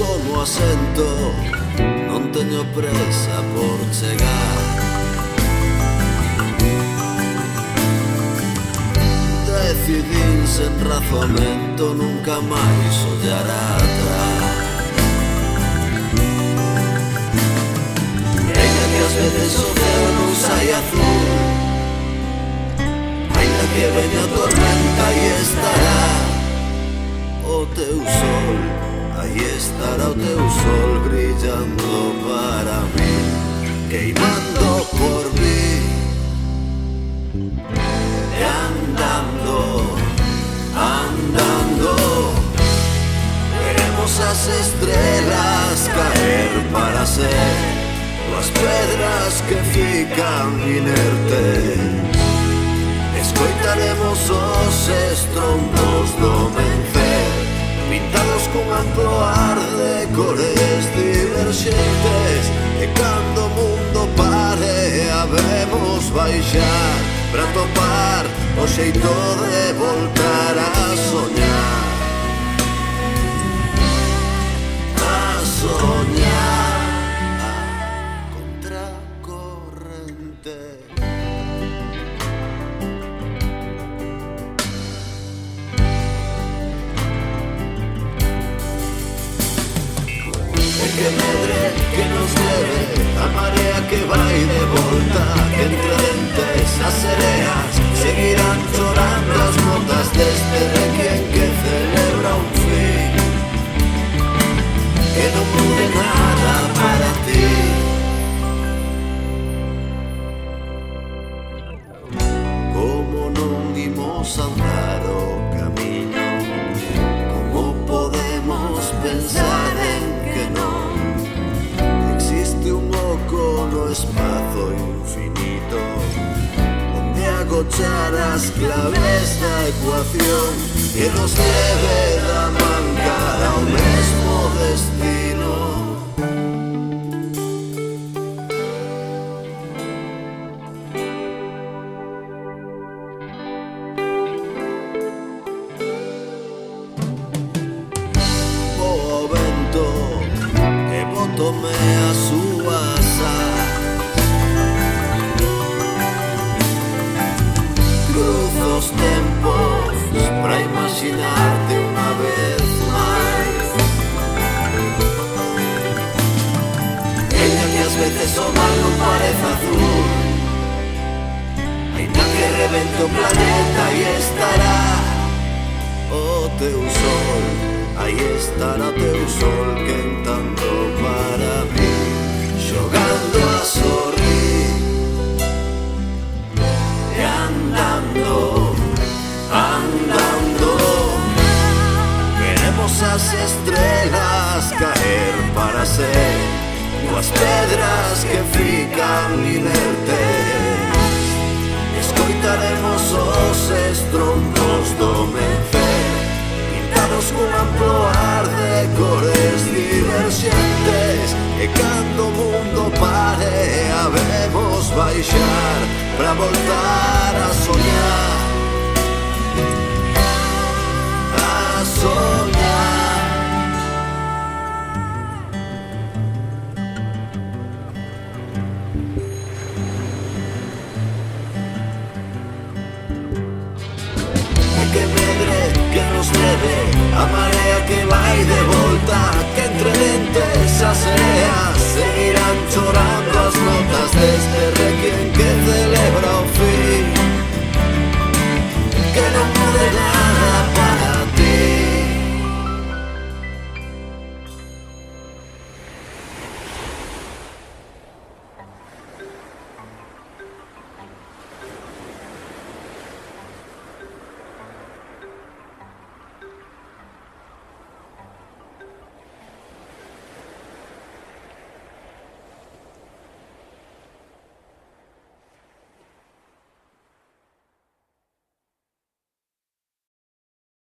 Tomo asento, non teño presa por chegar. Decidín sen razonamento nunca máis ollar atrás. Ainda que ás veces o ceo non sai azul, ainda que veña a tormenta, aí estará o teu sol. Aí estará o teu sol brillando para mí, queimando por mí. E andando, andando, veremos as estrelas caer para ser as pedras que fican inertes. Escoitaremos os estrombos do vencer, pintados con amplo ar de cores divergentes. E cando o mundo pare, habemos baixar para topar o xeito de voltar a soñar. A soñar a contracorrente. Que medre, que nos debe a marea que vai de volta, que entre dentes as sereas seguirán chorando as notas deste requiem que celebra un fin, que non mude nada para ti. Como non imos andar o camiño, como podemos pensar en que non existe un oco no espazo infinito onde agochar as claves da ecuación que nos debe da man cara ao mesmo destino. O vento que botome a súas as, cruzo os tempos para imaginarte unha vez máis. Ainda que ás veces o mar non pareza azul, ainda que rebente o planeta, aí estará o teu sol. Aí estará o teu sol quentando para mí, xogando a sorrir. E andando, andando, veremos as estrelas caer para ser as pedras que fican inertes. Escoitaremos os estrombos do mencer, con amplo ar de cores divergentes. E cando o mundo pare, habemos baixar para voltar a soñar. A soñar. E que medre, que nos debe a marea que vai de volta, que entre dentes as sereas seguirán chorando